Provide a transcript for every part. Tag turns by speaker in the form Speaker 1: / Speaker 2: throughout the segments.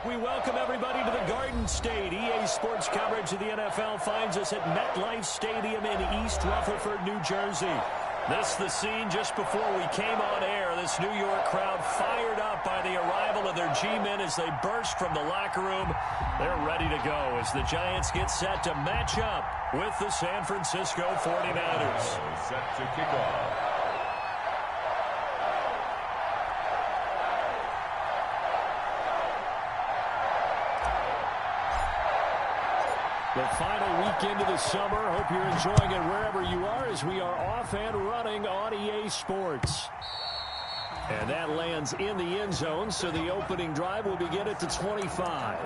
Speaker 1: We welcome everybody to the Garden State. EA Sports coverage of the NFL finds us at MetLife Stadium in East Rutherford, New Jersey. This the scene just before we came on air. This New York crowd fired up by the arrival of their G-men as they burst from the locker room. They're ready to go as the Giants get set to match up with the San Francisco 49ers.
Speaker 2: Set to kick off.
Speaker 1: The final weekend of the summer. Hope you're enjoying it wherever you are as we are off and running on EA Sports. And that lands in the end zone, so the opening drive will begin at the 25.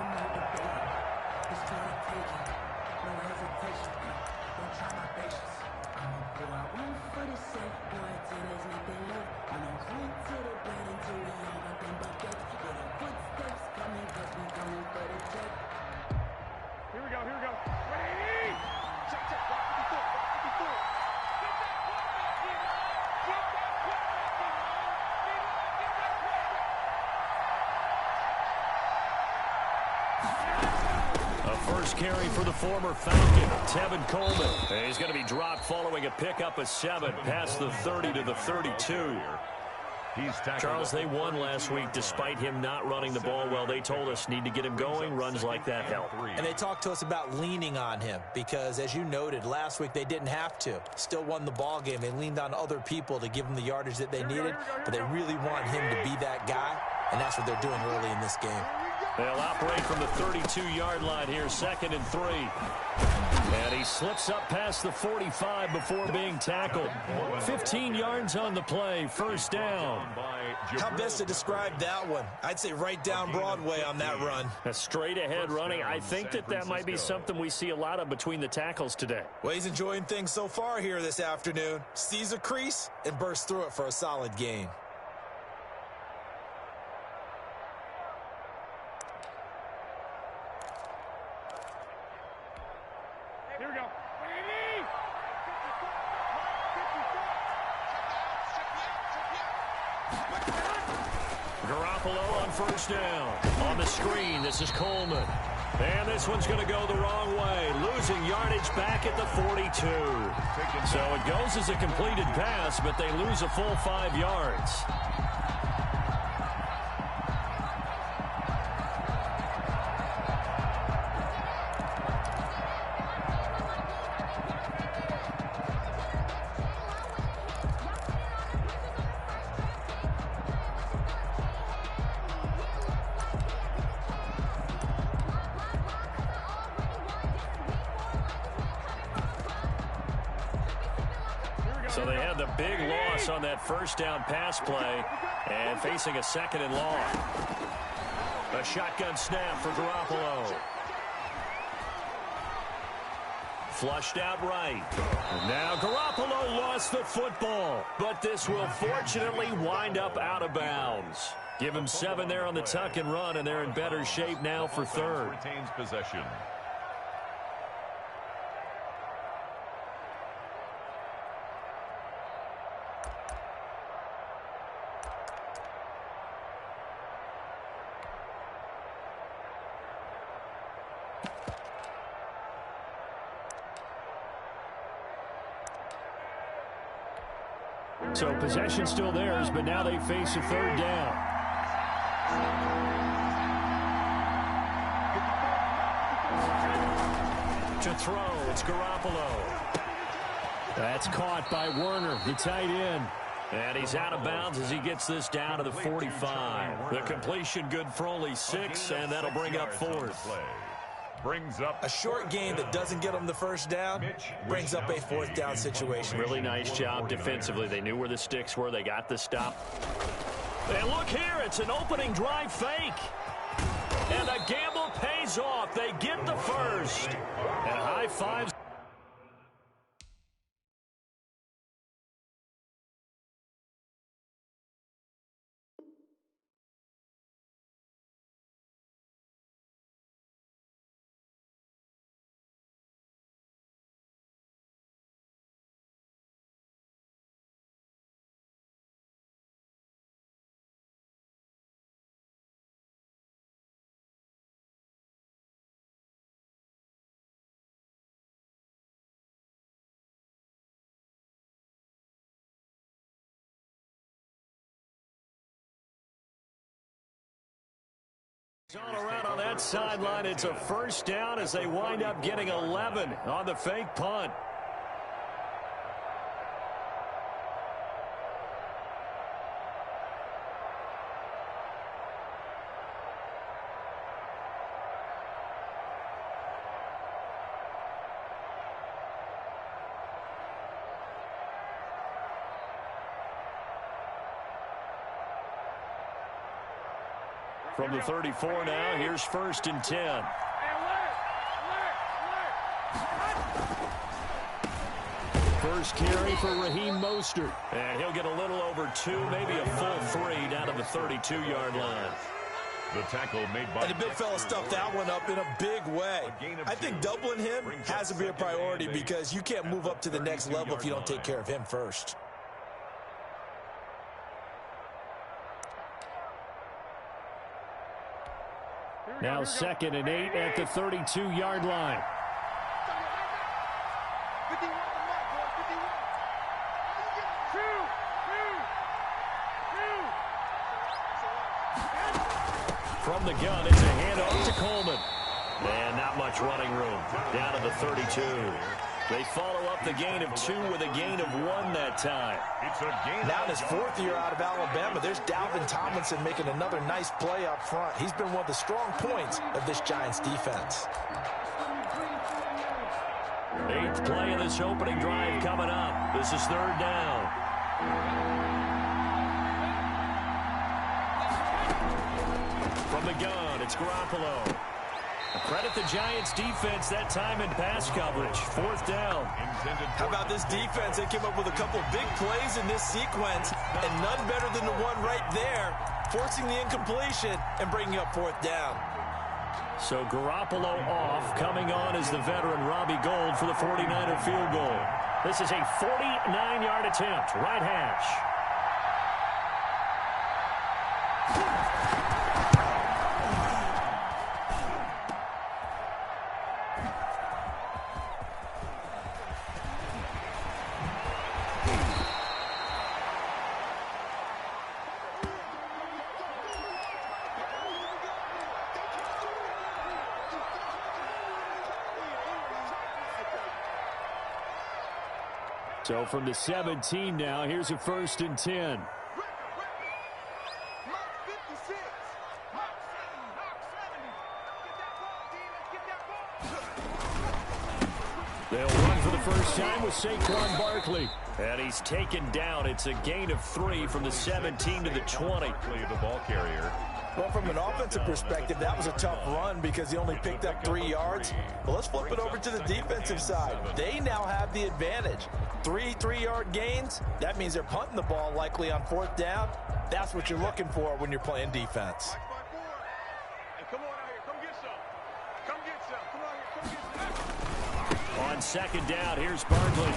Speaker 1: First carry for the former Falcon, Tevin Coleman. He's going to be dropped following a pickup of 7 past the 30 to the 32. Charles, they won last week despite him not running the ball well. They told us need to get him going. Runs like that help.
Speaker 3: And they talked to us about leaning on him because, as you noted, last week they didn't have to. Still won the ball game. They leaned on other people to give them the yardage that they needed, but they really want him to be that guy, and that's what they're doing early in this game.
Speaker 1: They'll operate from the 32-yard line here, 2nd and 3. And he slips up past the 45 before being tackled. 15 yards on the play, first down.
Speaker 3: How best to describe that one? I'd say right down Broadway on that run.
Speaker 1: A straight-ahead running. I think that might be something we see a lot of between the tackles today.
Speaker 3: Well, he's enjoying things so far here this afternoon. Sees a crease and bursts through it for a solid gain.
Speaker 1: Garoppolo on first down. On the screen, this is Coleman. And this one's going to go the wrong way. Losing yardage back at the 42. So it goes as a completed pass, but they lose a full 5 yards. So they had the big loss on that first down pass play and facing a 2nd and long. A shotgun snap for Garoppolo. Flushed out right. Now Garoppolo lost the football, but this will fortunately wind up out of bounds. Give him 7 there on the tuck and run, and they're in better shape now for 3rd.
Speaker 2: Retains possession.
Speaker 1: So possession still theirs, but now they face a 3rd down. To throw, it's Garoppolo. That's caught by Werner, the tight end. And he's out of bounds as he gets this down to the 45. The completion good for only 6, and that'll bring up 4th.
Speaker 2: Brings up
Speaker 3: a short game that doesn't get them the first down, brings up a 4th down situation.
Speaker 1: Really nice job defensively. They knew where the sticks were. They got the stop. And look here, it's an opening drive fake. And the gamble pays off. They get the first. And high fives. All around on that sideline, it's a first down as they wind up getting 11 on the fake punt. From the 34 now, here's 1st and 10. First carry for Raheem Mostert. And he'll get a little over 2, maybe a full 3 down to the 32-yard line.
Speaker 2: The tackle made by...
Speaker 3: And the big fella stuffed that one up in a big way. I think doubling him has to be a priority because you can't move up to the next level if you don't take care of him first.
Speaker 1: Now 2nd and 8 at the 32-yard line. From the gun, it's a handoff to Coleman. And not much running room. Down to the 32. They follow up the gain of 2 with a gain of 1 that time.
Speaker 3: Now in his 4th year out of Alabama, there's Dalvin Tomlinson making another nice play up front. He's been one of the strong points of this Giants defense.
Speaker 1: 8th play of this opening drive coming up. This is 3rd down. From the gun, it's Garoppolo. Credit the Giants defense that time in pass coverage. 4th down.
Speaker 3: How about this defense? They came up with a couple big plays in this sequence, and none better than the one right there, forcing the incompletion and bringing up 4th down.
Speaker 1: So Garoppolo off. Coming on is the veteran Robbie Gould for the 49er field goal. This is a 49-yard attempt. Right hash. So from the 17 now, here's a 1st and 10. They'll run for the first time with Saquon Barkley. And he's taken down. It's a gain of 3 from the 17 to the 20.
Speaker 2: The ball carrier.
Speaker 3: Well, from an offensive perspective, that was a tough run because he only picked up 3 yards. But let's flip it over to the defensive side. They now have the advantage. 3 3-yard gains, that means they're punting the ball likely on 4th down. That's what you're looking for when you're playing defense.
Speaker 1: On 2nd down, here's Barkley.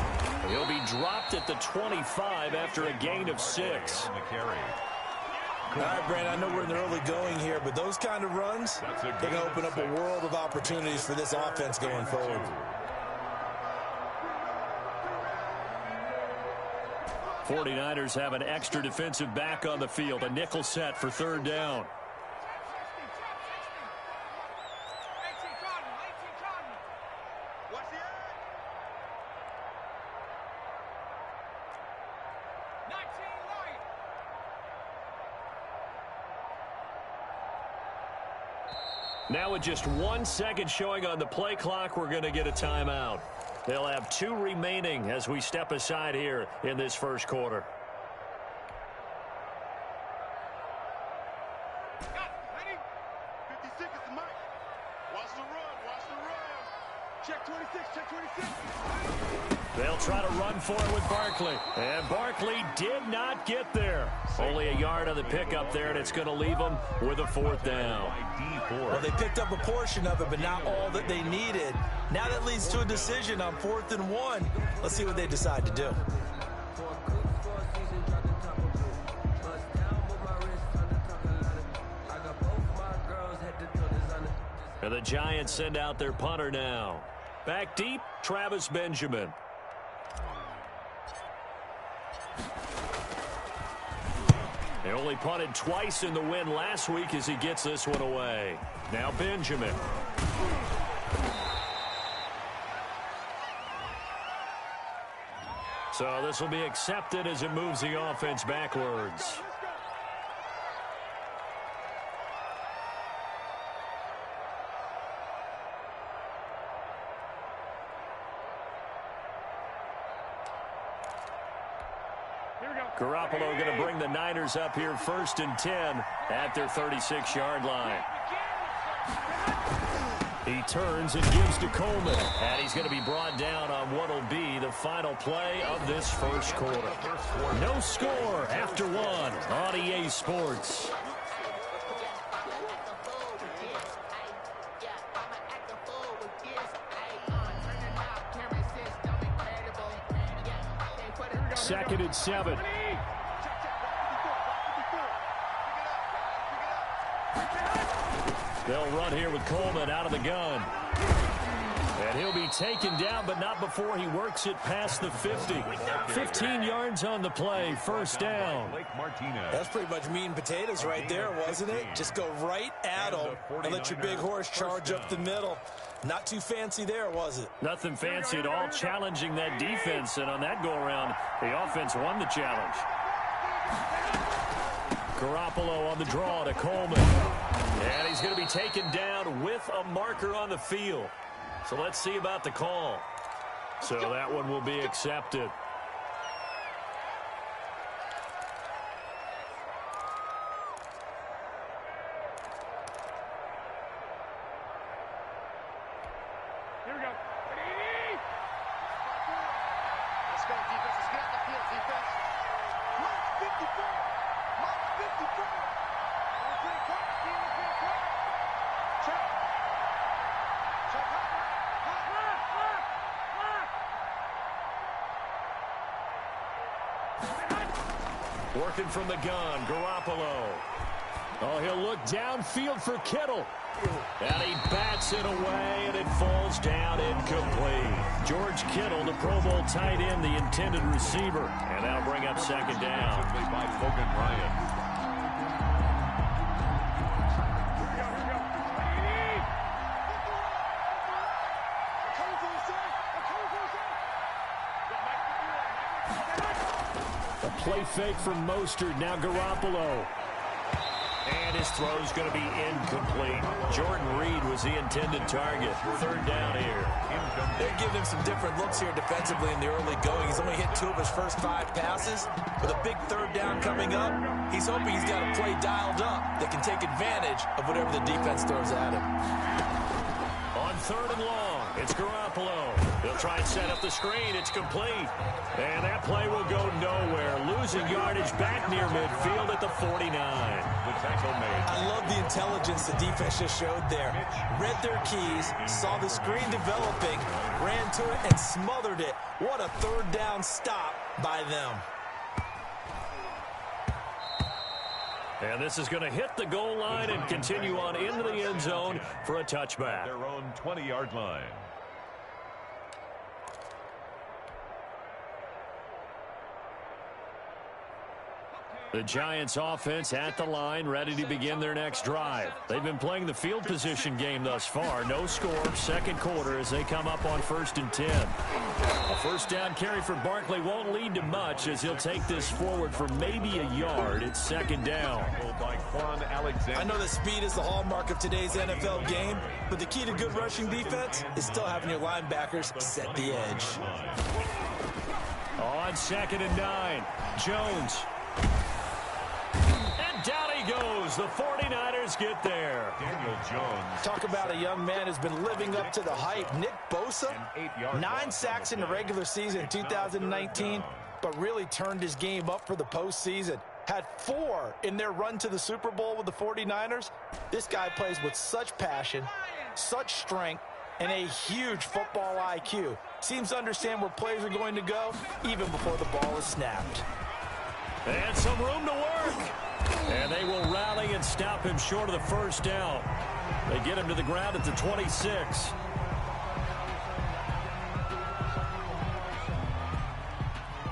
Speaker 1: He'll be dropped at the 25 after a gain of 6.
Speaker 3: All right, Brandon, I know we're in the early going here, but those kind of runs, they can open up a world of opportunities for this offense going forward.
Speaker 1: '49ers have an extra defensive back on the field, a nickel set for 3rd down. Now with just 1 second showing on the play clock, we're going to get a timeout. They'll have 2 remaining as we step aside here in this first quarter.
Speaker 4: Ready? 50 seconds to Mike. Watch the run. Watch the run. Check 26. Check 26.
Speaker 1: They'll try to run for it with Barkley. And Barkley did not get there. Only a yard on the pickup there, and it's going to leave them with a 4th down.
Speaker 3: Well, they picked up a portion of it, but not all that they needed. Now that leads to a decision on 4th and 1. Let's see what they decide to do.
Speaker 1: And the Giants send out their punter now. Back deep, Travis Benjamin. They only punted twice in the win last week as he gets this one away. Now Benjamin. So this will be accepted as it moves the offense backwards. Garoppolo going to bring the Niners up here 1st and 10 at their 36-yard line. He turns and gives to Coleman, and he's going to be brought down on what will be the final play of this first quarter. No score after one on EA Sports. Second and 7. They'll run here with Coleman out of the gun. And he'll be taken down, but not before he works it past the 50. 15 yards on the play, first down.
Speaker 3: That's pretty much meat and potatoes right there, wasn't it? Just go right at him and let your big horse charge up the middle. Not too fancy there, was it?
Speaker 1: Nothing fancy at all, challenging that defense. And on that go-around, the offense won the challenge. Garoppolo on the draw to Coleman. And he's going to be taken down with a marker on the field. So let's see about the call. So that one will be accepted.
Speaker 4: Here we go. Let's go, defense. Let's get out the field, defense. Mark 54. Mark 54. We're pretty quick. Pretty quick. Check. Check.
Speaker 1: Working from the gun, Garoppolo. Oh, he'll look downfield for Kittle. And he bats it away, and it falls down incomplete. George Kittle, the Pro Bowl tight end, the intended receiver. And that'll bring up second down.
Speaker 2: By Logan Ryan.
Speaker 1: A play fake from Mostert, now Garoppolo. And his throw's going to be incomplete. Jordan Reed was the intended target. Third down here.
Speaker 3: They're giving him some different looks here defensively in the early going. He's only hit 2 of his first 5 passes. With a big third down coming up, he's hoping he's got a play dialed up that can take advantage of whatever the defense throws at him.
Speaker 1: On 3rd and long, it's Garoppolo. They'll try and set up the screen. It's complete. And that play will go nowhere. Losing yardage back near midfield at the 49.
Speaker 3: I love the intelligence the defense just showed there. Read their keys, saw the screen developing, ran to it, and smothered it. What a third down stop by them.
Speaker 1: And this is going to hit the goal line and continue on into the end zone for a touchback.
Speaker 2: Their own 20-yard line.
Speaker 1: The Giants offense at the line, ready to begin their next drive. They've been playing the field position game thus far. No score, second quarter as they come up on 1st and 10. A first down carry for Barkley won't lead to much as he'll take this forward for maybe a yard. It's second down.
Speaker 3: I know that speed is the hallmark of today's NFL game, but the key to good rushing defense is still having your linebackers set the edge.
Speaker 1: On 2nd and 9, Jones. Down he goes. The 49ers get there.
Speaker 2: Daniel Jones.
Speaker 3: Talk about a young man who's been living up to the hype. Nick Bosa, 9 sacks in the regular season in 2019, but really turned his game up for the postseason. Had 4 in their run to the Super Bowl with the 49ers. This guy plays with such passion, such strength, and a huge football IQ. Seems to understand where players are going to go even before the ball is snapped.
Speaker 1: And some room to work. And they will rally and stop him short of the first down. They get him to the ground at the 26.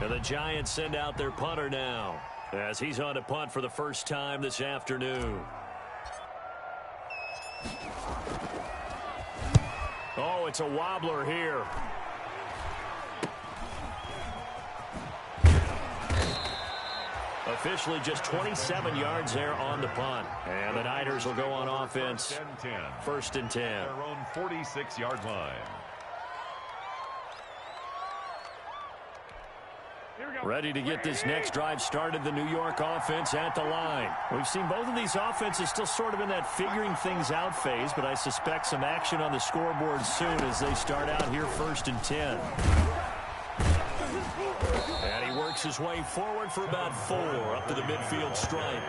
Speaker 1: And the Giants send out their punter now. as he's on to punt for the first time this afternoon. Oh, it's a wobbler here. Officially just 27 yards there on the punt. And the Niners will go on offense. First and 10.
Speaker 2: Their own 46-yard line.
Speaker 1: Ready to get this next drive started, the New York offense at the line. We've seen both of these offenses still sort of in that figuring things out phase, but I suspect some action on the scoreboard soon as they start out here first and 10. And he works his way forward for about 4 up to the midfield stripe.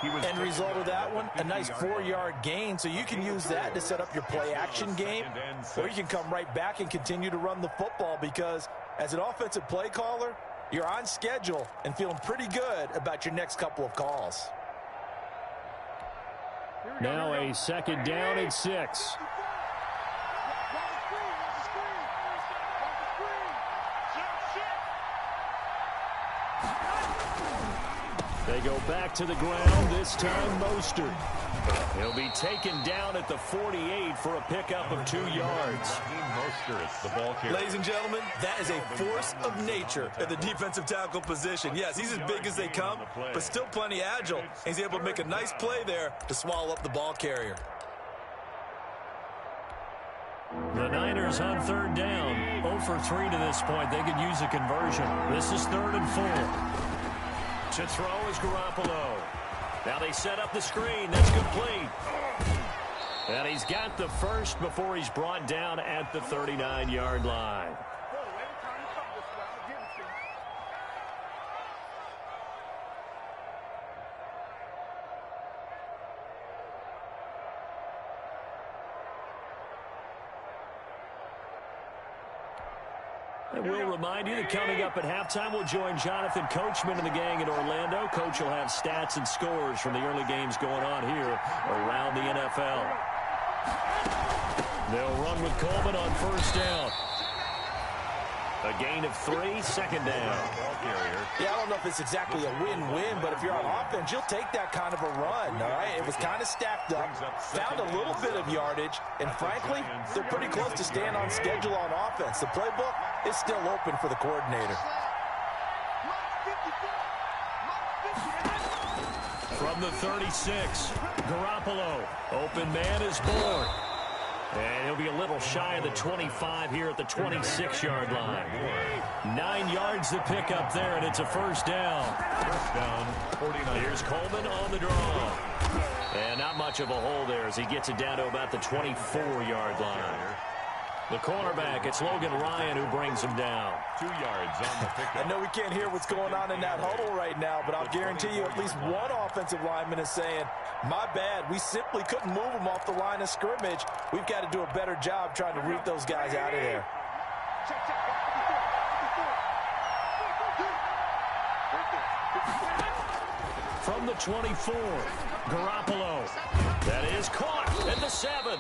Speaker 3: End result of that one, a nice 4-yard gain, so you can use that to set up your play-action game, or you can come right back and continue to run the football because as an offensive play caller, you're on schedule and feeling pretty good about your next couple of calls.
Speaker 1: Now a second down and 6. They go back to the ground, this time Mostert. He'll be taken down at the 48 for a pickup of 2 yards.
Speaker 2: Mostert, the ball carrier.
Speaker 3: Ladies and gentlemen, that is a force of nature at the defensive tackle position. Yes, he's as big as they come, but still plenty agile. He's able to make a nice play there to swallow up the ball carrier.
Speaker 1: The Niners on third down. 0 for 3 to this point. They could use a conversion. This is 3rd and 4. To throw is Garoppolo. Now they set up the screen. That's complete. And he's got the first before he's brought down at the 39-yard line. And we'll remind you that coming up at halftime, we'll join Jonathan Coachman and the gang in Orlando. Coach will have stats and scores from the early games going on here around the NFL. They'll run with Coleman on first down. A gain of 3, second down.
Speaker 3: Yeah, I don't know if it's exactly a win-win, but if you're on offense, you'll take that kind of a run, all right? It was kind of stacked up, found a little bit of yardage, and frankly, they're pretty close to staying on schedule on offense. The playbook is still open for the coordinator.
Speaker 1: From the 36, Garoppolo. Open man is Bourne. And he'll be a little shy of the 25 here at the 26-yard line. 9 yards to pick up there, and it's a first down.
Speaker 2: First down, 49.
Speaker 1: Here's Coleman on the draw. And not much of a hole there as he gets it down to about the 24-yard line. The cornerback, it's Logan Ryan who brings him down.
Speaker 2: 2 yards on the pickup.
Speaker 3: I know we can't hear what's going on in that huddle right now, but I'll guarantee you at least one offensive lineman is saying, my bad, we simply couldn't move them off the line of scrimmage. We've got to do a better job trying to root those guys out of there.
Speaker 1: From the 24, Garoppolo. That is caught at the 7.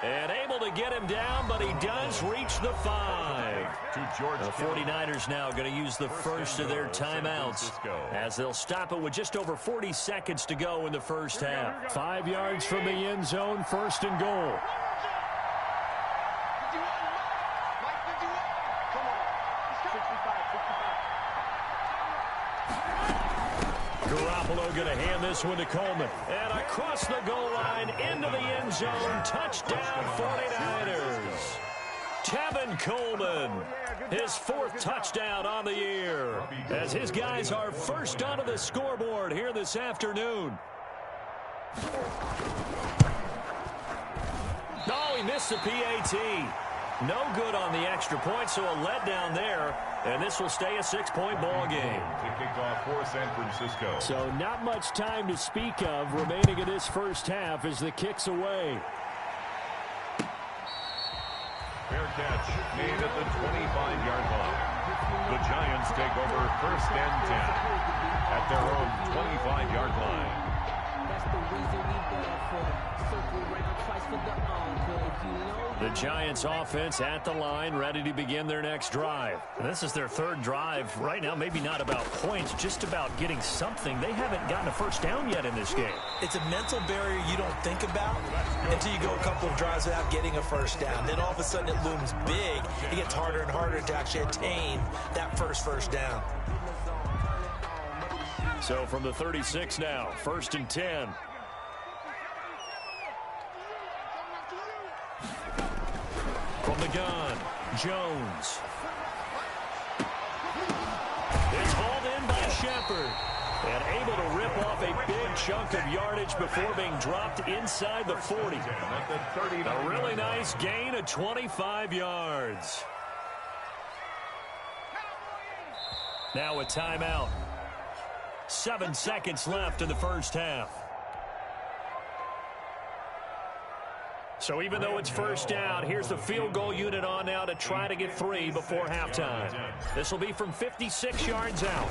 Speaker 1: And able to get him down, but he does reach the 5.
Speaker 2: To George.
Speaker 1: The 49ers now going to use the first of their timeouts as they'll stop it with just over 40 seconds to go in the first half. 5 yards from the end zone, first and goal. Garoppolo going to hand this one to Coleman. And across the goal line into the end zone. Touchdown 49ers. Tevin Coleman, his 4th touchdown on the year. As his guys are first onto the scoreboard here this afternoon. Oh, he missed the PAT. No good on the extra point, so a letdown there. And this will stay a 6-point ball game.
Speaker 2: To kick off for San Francisco.
Speaker 1: So not much time to speak of remaining in this first half as the kick's away.
Speaker 2: Fair catch made at the 25-yard line. The Giants take over first and 10 at their own 25-yard line.
Speaker 1: The Giants offense at the line, ready to begin their next drive. And this is their third drive right now, maybe not about points, just about getting something. They haven't gotten a first down yet in this game.
Speaker 3: It's a mental barrier you don't think about until you go a couple of drives without getting a first down. Then all of a sudden it looms big. It gets harder and harder to actually attain that first down.
Speaker 1: So from the 36 now, 1st and 10. From the gun, Jones. It's hauled in by Shepard. And able to rip off a big chunk of yardage before being dropped inside the 40. A really nice gain of 25 yards. Now a timeout. 7 seconds left in the first half. So even though it's first down, here's the field goal unit on now to try to get 3 before halftime. This will be from 56 yards out.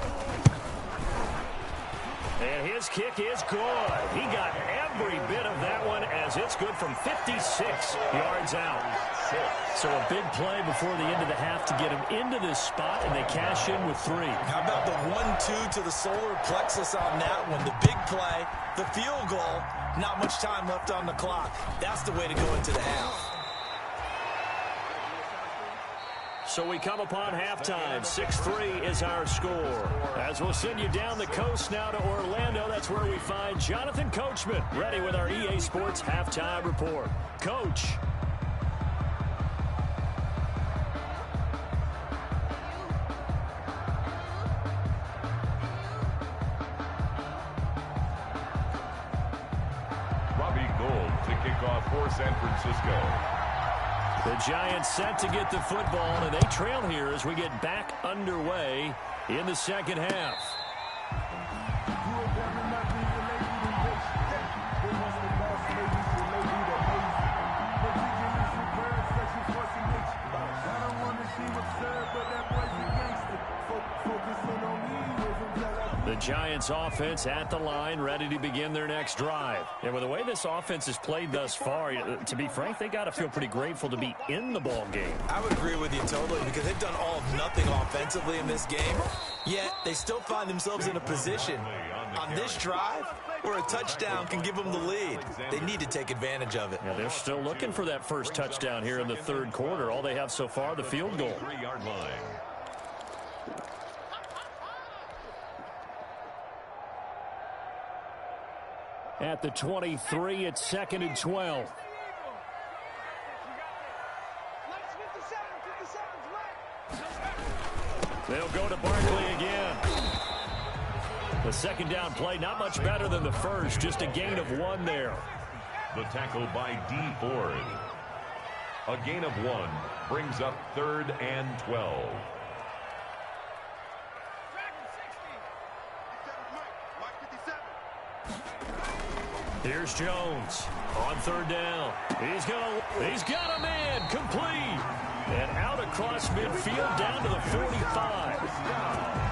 Speaker 1: And his kick is good. He got every bit of that one as it's good from 56 yards out. So a big play before the end of the half to get him into this spot, and they cash in with 3.
Speaker 3: How about the 1-2 to the solar plexus on that one? The big play, the field goal, not much time left on the clock. That's the way to go into the half.
Speaker 1: So we come upon halftime. 6-3 is our score. As we'll send you down the coast now to Orlando, that's where we find Jonathan Coachman, ready with our EA Sports Halftime Report. Coach.
Speaker 2: Robbie Gould to kick off for San Francisco.
Speaker 1: The Giants set to get the football, and they trail here as we get back underway in the second half. The Giants offense at the line, ready to begin their next drive. And with the way this offense has played thus far, to be frank, they got to feel pretty grateful to be in the ball game.
Speaker 3: I would agree with you totally, because they've done all of nothing offensively in this game, yet they still find themselves in a position on this drive where a touchdown can give them the lead. They need to take advantage of it.
Speaker 1: Yeah, they're still looking for that first touchdown here in the third quarter. All they have so far, the field goal.
Speaker 2: 3-yard line.
Speaker 1: At the 23, it's 2nd and 12. They'll go to Barkley again. The second down play, not much better than the first, just a gain of 1 there.
Speaker 2: The tackle by D. Ford. A gain of 1 brings up 3rd and 12.
Speaker 1: Here's Jones on 3rd down. He's got a man complete. And out across midfield down to the 45.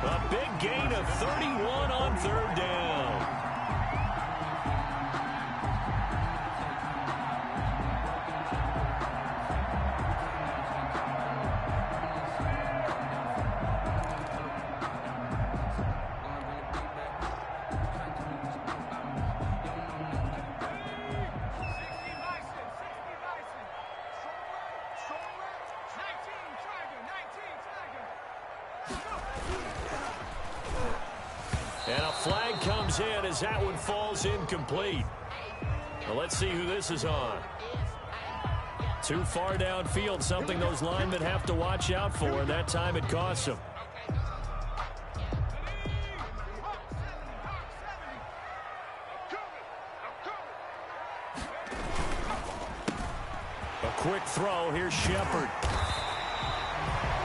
Speaker 1: A big gain of 31 on 3rd down. And a flag comes in as that one falls incomplete. Well, let's see who this is on. Too far downfield, something those linemen have to watch out for, and that time it costs them. A quick throw. Here's Shepard.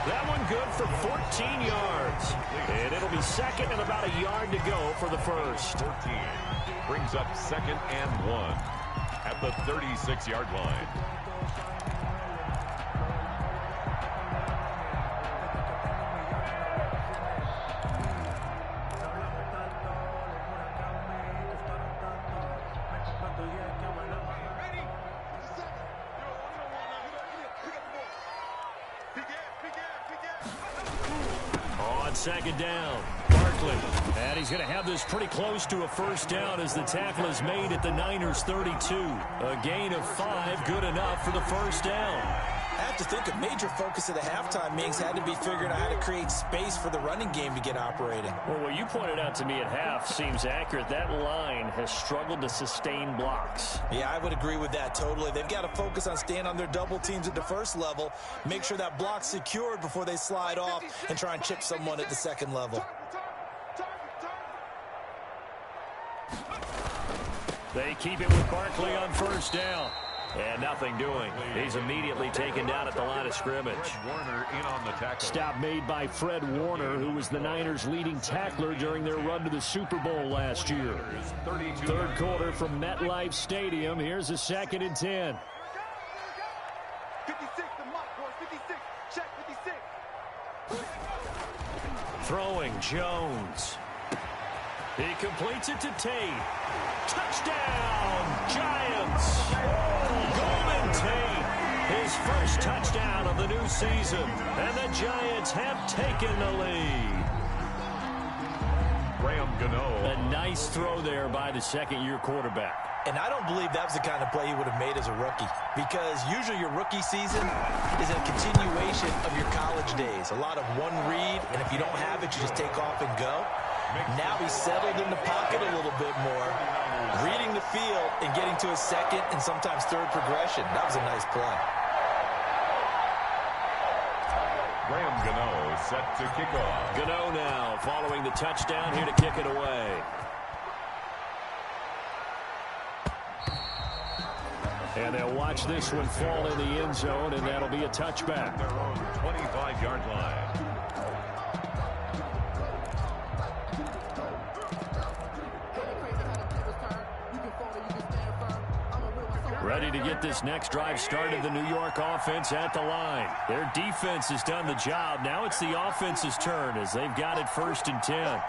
Speaker 1: That one good for 14 yards. And it'll be 2nd and about a yard to go for the first.
Speaker 2: 14 brings up 2nd and 1 at the 36-yard line.
Speaker 1: second down. Barkley. And he's going to have this pretty close to a first down as the tackle is made at the Niners' 32. A gain of 5, good enough for the first down.
Speaker 3: I have to think a major focus of the halftime meetings had to be figuring out how to create space for the running game to get operating.
Speaker 1: Well, what you pointed out to me at half seems accurate. That line has struggled to sustain blocks.
Speaker 3: Yeah, I would agree with that totally. They've got to focus on staying on their double teams at the first level, make sure that block's secured before they slide off and try and chip someone at the second level.
Speaker 1: They keep it with Barkley on first down. And nothing doing. He's immediately taken down at the line of scrimmage.
Speaker 2: Warner in on the tackle.
Speaker 1: Stop made by Fred Warner, who was the Niners' leading tackler during their run to the Super Bowl last year. Third quarter from MetLife Stadium. Here's a 2nd and 10.
Speaker 4: 56, the mark, boys. 56. Check 56.
Speaker 1: Throwing Jones. He completes it to Tate. Touchdown, Giants! Golden Tate, his first touchdown of the new season, and the Giants have taken the lead.
Speaker 2: Graham Gano.
Speaker 1: A nice throw there by the second-year quarterback.
Speaker 3: And I don't believe that was the kind of play he would have made as a rookie, because usually your rookie season is a continuation of your college days. A lot of one read, and if you don't have it, you just take off and go. Now he's settled in the pocket a little bit more, reading the field and getting to his second and sometimes third progression. That was a nice play.
Speaker 2: Graham Gano set to kick off.
Speaker 1: Gano now following the touchdown here to kick it away. And they'll watch this one fall in the end zone, and that'll be a touchback.
Speaker 2: Their own 25-yard line.
Speaker 1: Ready to get this next drive started, the New York offense at the line. Their defense has done the job. Now it's the offense's turn as they've got it 1st and 10.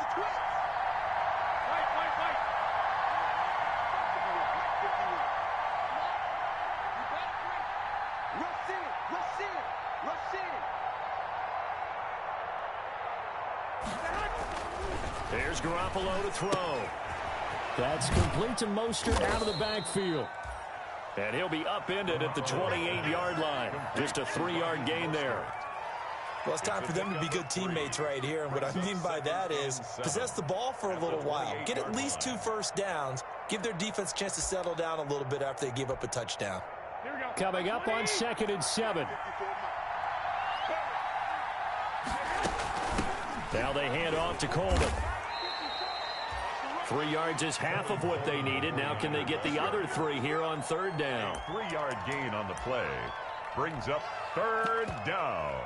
Speaker 1: Here's Garoppolo to throw. That's complete to Mostert out of the backfield. And he'll be upended at the 28-yard line. Just a 3-yard gain there.
Speaker 3: Well, it's time for them to be good teammates right here. And what I mean by that is possess the ball for a little while. Get at least 2 first downs. Give their defense a chance to settle down a little bit after they give up a touchdown.
Speaker 1: Coming up on 2nd and 7. Now they hand off to Coleman. 3 yards is half of what they needed. Now can they get the other 3 here on 3rd down?
Speaker 2: 3-yard gain on the play. Brings up 3rd down.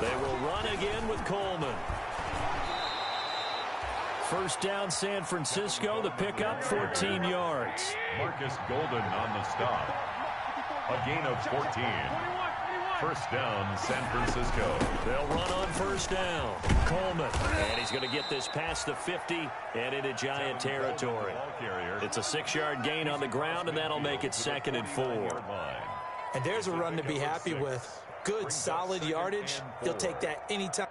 Speaker 1: They will run again with Coleman. 1st down, San Francisco. The pickup, 14 yards.
Speaker 2: Marcus Golden on the stop. A gain of 14. 1st down, San Francisco.
Speaker 1: They'll run on 1st down. Coleman. And he's going to get this past the 50 and into Giant territory. It's a 6-yard gain on the ground, and that'll make it 2nd and 4.
Speaker 3: And there's a run to be happy with. Good, solid yardage. He'll take that anytime.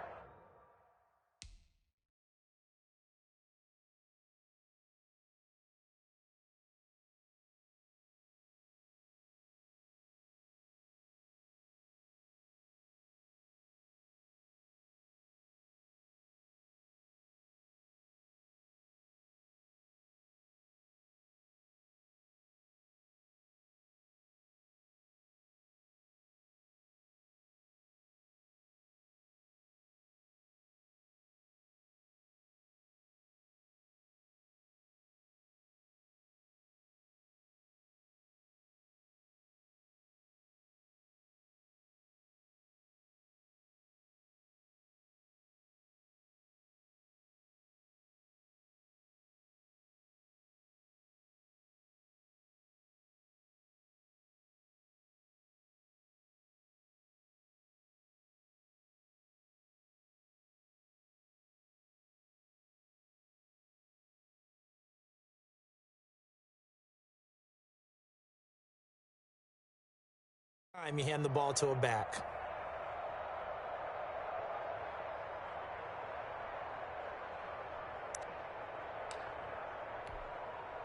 Speaker 3: Time you hand the ball to a back.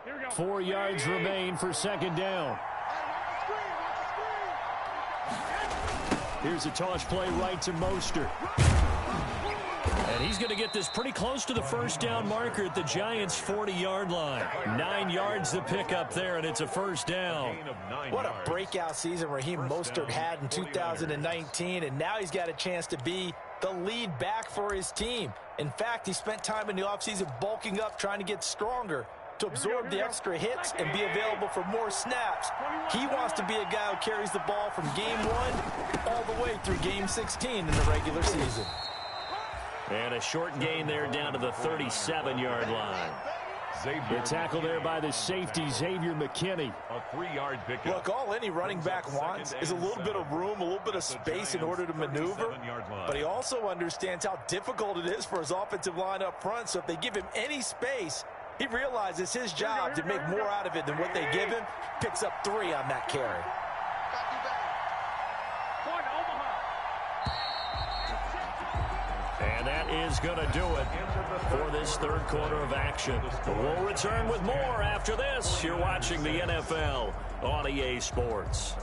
Speaker 1: Here we go. 4 yards remain for second down. Here's a toss play right to Mostert. And he's going to get this pretty close to the first down marker at the Giants' 40-yard line. 9 yards to pick up there, and it's a first down.
Speaker 3: What a breakout season Raheem Mostert had in 2019, and now he's got a chance to be the lead back for his team. In fact, he spent time in the offseason bulking up, trying to get stronger to absorb the extra hits and be available for more snaps. He wants to be a guy who carries the ball from game 1 all the way through game 16 in the regular season.
Speaker 1: And a short gain there down to the 37-yard line. The tackle there by the safety, Xavier McKinney.
Speaker 2: A 3-yard pickup.
Speaker 3: Look, all any running back wants is a little bit of room, a little bit of space in order to maneuver. But he also understands how difficult it is for his offensive line up front. So if they give him any space, he realizes it's his job to make more out of it than what they give him. Picks up 3 on that carry.
Speaker 1: And that is going to do it for this third quarter of action. We'll return with more after this. You're watching the NFL on EA Sports.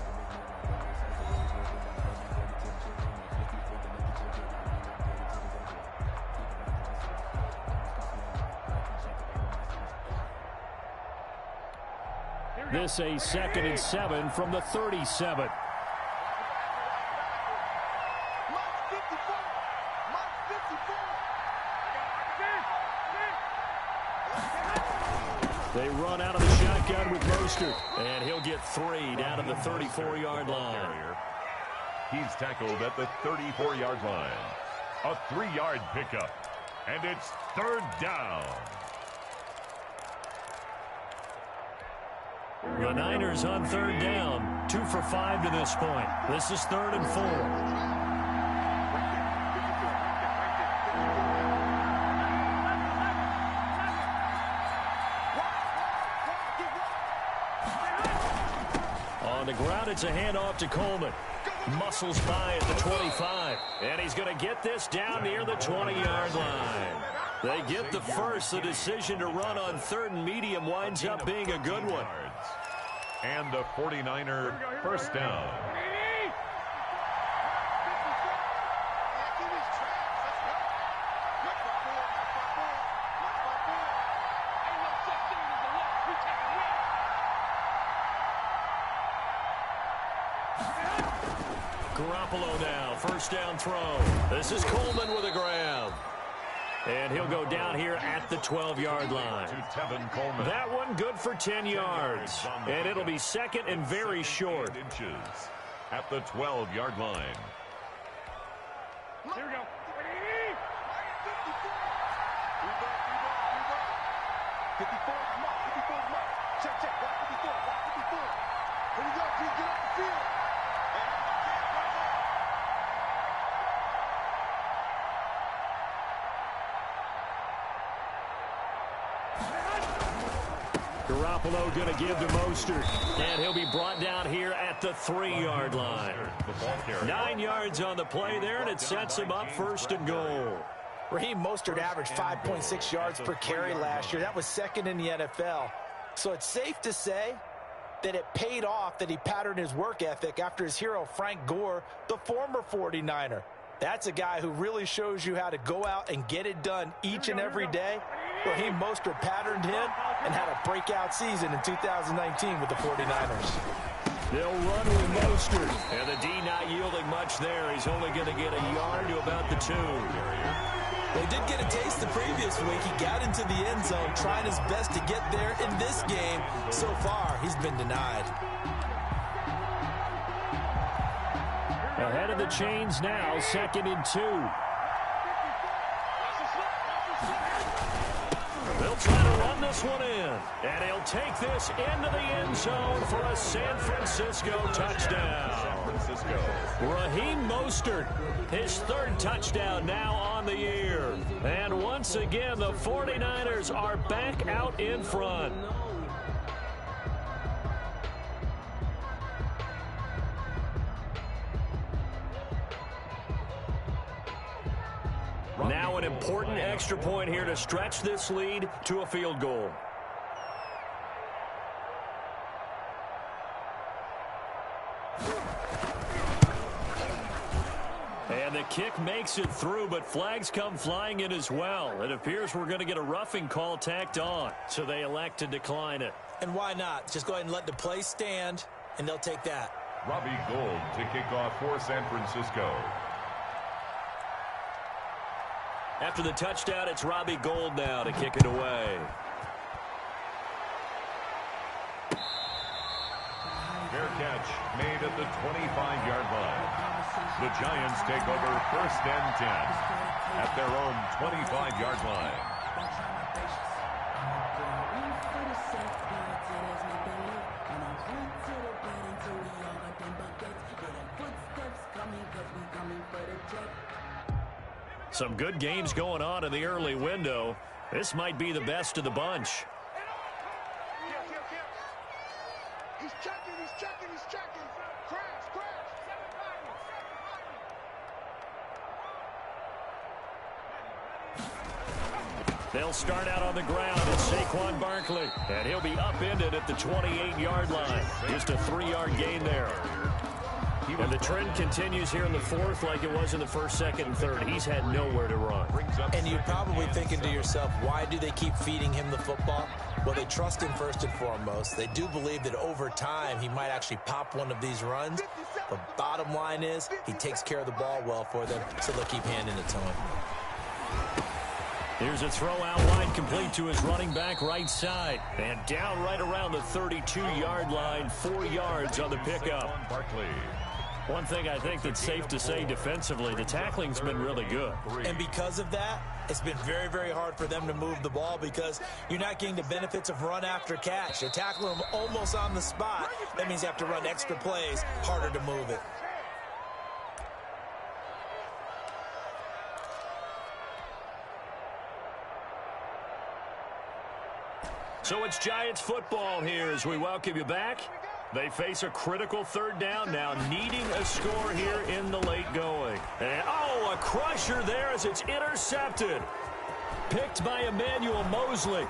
Speaker 1: This a 2nd and 7 from the 37. They run out of the shotgun with Mostert, and he'll get 3 down to the 34-yard line.
Speaker 2: He's tackled at the 34-yard line. A 3-yard pickup, and it's 3rd down.
Speaker 1: The Niners on 3rd down, 2 for 5 to this point. This is 3rd and 4. On the ground, it's a handoff to Coleman. Muscles by at the 25. And he's going to get this down near the 20-yard line. They get the first. The decision to run on 3rd and medium winds up being a good one.
Speaker 2: And the 49er first down.
Speaker 1: Garoppolo now, first down throw. This is Coleman with a grab. And he'll go down here at the 12-yard line. That one good for 10 yards. And it'll be 2nd and very short.
Speaker 2: Inches at the 12-yard line.
Speaker 4: Here we go. Check, check. Block 54. Block 54. Here we go. Get off the field.
Speaker 1: Garoppolo going to give to Mostert. And he'll be brought down here at the 3-yard line. 9 yards on the play there, and it sets him up 1st and goal.
Speaker 3: Raheem Mostert averaged 5.6 yards per carry last year. That was 2nd in the NFL. So it's safe to say that it paid off that he patterned his work ethic after his hero Frank Gore, the former 49er. That's a guy who really shows you how to go out and get it done each and every day. Raheem Mostert patterned him and had a breakout season in 2019 with the 49ers.
Speaker 1: They'll run with Mostert. And the D not yielding much there. He's only going to get a yard to about the 2.
Speaker 3: They did get a taste the previous week. He got into the end zone, trying his best to get there in this game. So far, he's been denied.
Speaker 1: Ahead of the chains now, 2nd and 2. They'll try to run this one in. And he'll take this into the end zone for a San Francisco touchdown. Raheem Mostert, his 3rd touchdown now on the year. And once again, the 49ers are back out in front. Now an important extra point here to stretch this lead to a field goal. And the kick makes it through, but flags come flying in as well. It appears we're going to get a roughing call tacked on, so they elect to decline it.
Speaker 3: And why not? Just go ahead and let the play stand, and they'll take that.
Speaker 2: Robbie Gould to kick off for San Francisco.
Speaker 1: After the touchdown, it's Robbie Gould now to kick it away.
Speaker 2: Fair catch made at the 25-yard line. The Giants take over 1st and 10 at their own 25-yard line.
Speaker 1: Some good games going on in the early window. This might be the best of the bunch.
Speaker 4: He's checking. Crash.
Speaker 1: They'll start out on the ground. It's Saquon Barkley, and he'll be upended at the 28-yard line. Just a 3-yard gain there. And the trend continues here in the 4th like it was in the 1st, 2nd, and 3rd. He's had nowhere to run.
Speaker 3: And you're probably thinking to yourself, why do they keep feeding him the football? Well, they trust him first and foremost. They do believe that over time he might actually pop one of these runs. The bottom line is he takes care of the ball well for them, so they'll keep handing it to him.
Speaker 1: Here's a throw out wide, complete to his running back right side. And down right around the 32-yard line, 4 yards on the pickup.
Speaker 2: Barkley.
Speaker 1: One thing I think that's safe to say defensively, the tackling's been really good.
Speaker 3: And because of that, it's been very, very hard for them to move the ball because you're not getting the benefits of run after catch. They're tackling them almost on the spot. That means you have to run extra plays, harder to move it.
Speaker 1: So it's Giants football here as we welcome you back. They face a critical 3rd down now, needing a score here in the late going. And, a crusher there as it's intercepted. Picked by Emmanuel Mosley.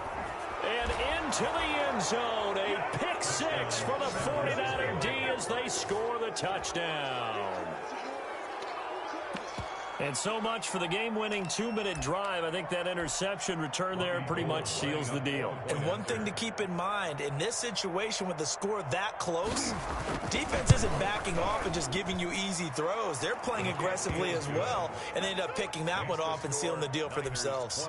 Speaker 1: And into the end zone, a pick 6 for the 49er D as they score the touchdown. And so much for the game-winning 2-minute drive. I think that interception return there pretty much seals the deal.
Speaker 3: And one thing to keep in mind, in this situation with the score that close, defense isn't backing off and just giving you easy throws. They're playing aggressively as well, and they end up picking that one off and sealing the deal for themselves.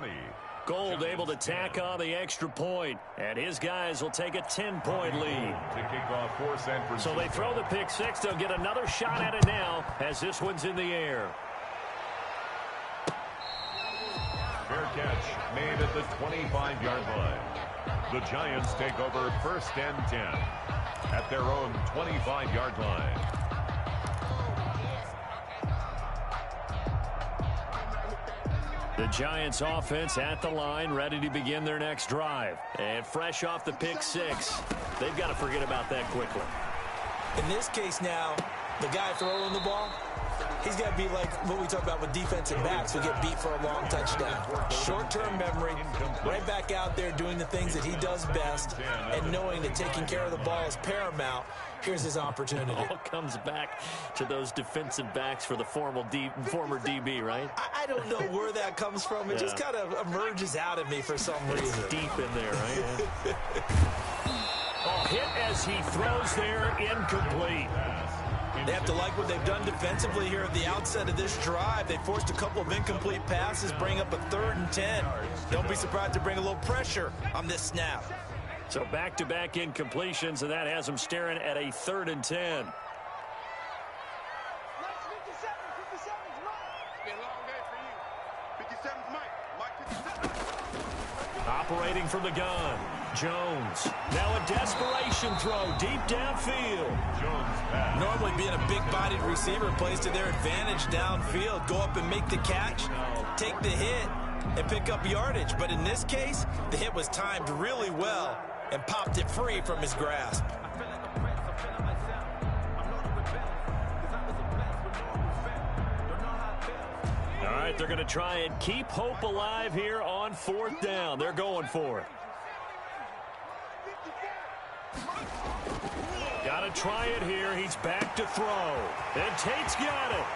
Speaker 1: Gould able to tack on the extra point, and his guys will take a 10-point lead.
Speaker 2: To kick off for San Francisco.
Speaker 1: So they throw the pick 6. They'll get another shot at it now as this one's in the air.
Speaker 2: Fair catch made at the 25-yard line. The Giants take over 1st and 10 at their own 25-yard line.
Speaker 1: The Giants offense at the line, ready to begin their next drive. And fresh off the pick 6, they've got to forget about that quickly.
Speaker 3: In this case now, the guy throwing the ball, he's got to be like what we talk about with defensive backs who get beat for a long touchdown. Short-term memory, right back out there doing the things that he does best, and knowing that taking care of the ball is paramount. Here's his opportunity.
Speaker 1: It all comes back to those defensive backs for the former DB, right?
Speaker 3: I don't know where that comes from. It just kind of emerges out of me for some reason.
Speaker 1: It's deep in there, right? Hit as he throws there, incomplete.
Speaker 3: They have to like what they've done defensively here at the outset of this drive. They forced a couple of incomplete passes, bring up a 3rd and 10. Don't be surprised to bring a little pressure on this snap.
Speaker 1: So back-to-back incompletions, and that has them staring at a 3rd and 10. Operating from the gun, Jones. Now a desperation throw deep downfield.
Speaker 2: Jones
Speaker 3: Normally being a big-bodied receiver plays to their advantage downfield. Go up and make the catch, take the hit, and pick up yardage. But in this case, the hit was timed really well and popped it free from his grasp.
Speaker 1: All right, they're going to try and keep hope alive here on 4th down. They're going for it. Got to try it here. He's back to throw. And Tate's got it.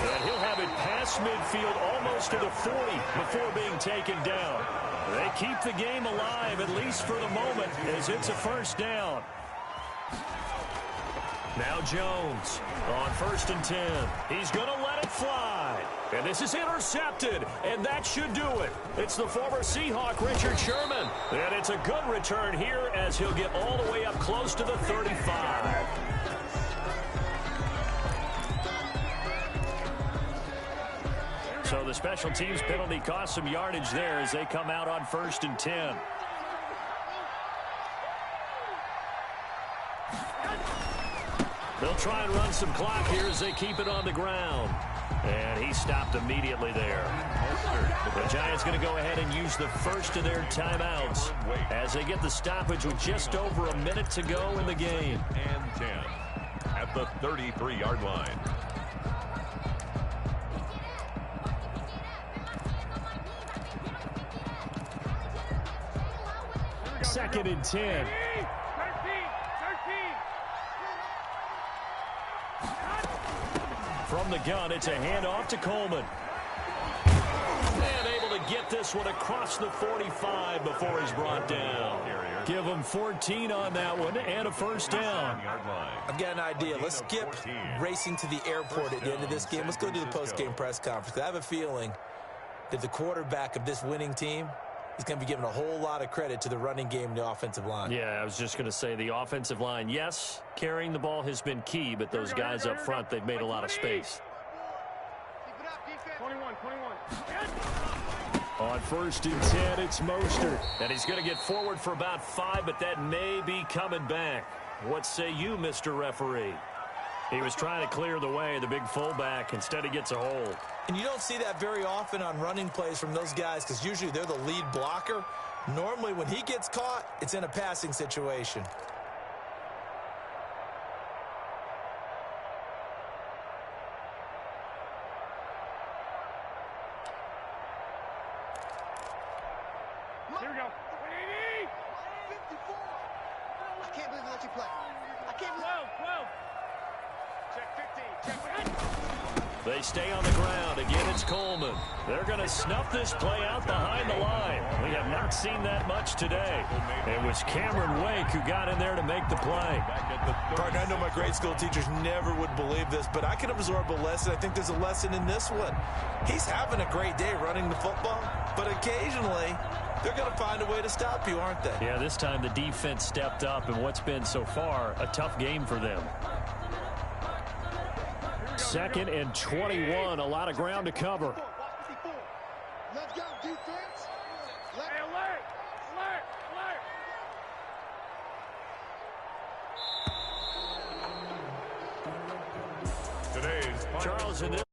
Speaker 1: And he'll have it past midfield almost to the 40 before being taken down. They keep the game alive, at least for the moment, as it's a 1st down. Now Jones on 1st and 10. He's going to let it fly. And this is intercepted, and that should do it. It's the former Seahawk, Richard Sherman. And it's a good return here as he'll get all the way up close to the 35. So the special teams penalty cost some yardage there as they come out on 1st and 10. They'll try and run some clock here as they keep it on the ground. And he stopped immediately there. The Giants going to go ahead and use the first of their timeouts as they get the stoppage with just over a minute to go in the game.
Speaker 2: And 10 at the 33-yard line.
Speaker 1: 2nd and 10. From the gun, it's a handoff to Coleman. And able to get this one across the 45 before he's brought down. Give him 14 on that one and a 1st down.
Speaker 3: I've got an idea. Let's skip racing to the airport at the end of this game. Let's go to the post-game press conference. I have a feeling that the quarterback of this winning team is going to be given a whole lot of credit to the running game and the offensive line.
Speaker 1: Yeah, I was just going to say the offensive line, yes, carrying the ball has been key, but those guys up front, they've made a lot of space.
Speaker 4: 21.
Speaker 1: On 1st and 10, it's Mostert. And he's going to get forward for about 5, but that may be coming back. What say you, Mr. Referee? He was trying to clear the way, the big fullback. Instead, he gets a hold.
Speaker 3: And you don't see that very often on running plays from those guys because usually they're the lead blocker. Normally, when he gets caught, it's in a passing situation.
Speaker 4: Here we go. 54. I can't believe they let you play. I can't believe. 12. Check 15. Check 15.
Speaker 1: They stay on the ground. Again, it's Coleman. They're going to snuff this play out behind the line. We have not seen that much today. It was Cameron Wake who got in there to make the play.
Speaker 3: Partner, I know my grade school teachers never would believe this, but I can absorb a lesson. I think there's a lesson in this one. He's having a great day running the football, but occasionally they're going to find a way to stop you, aren't they?
Speaker 1: Yeah, this time the defense stepped up in what's been so far a tough game for them. 2nd and 21, a lot of ground to cover.
Speaker 4: Let's go, defense. Hey, alert.
Speaker 2: Today's
Speaker 1: Charles in this.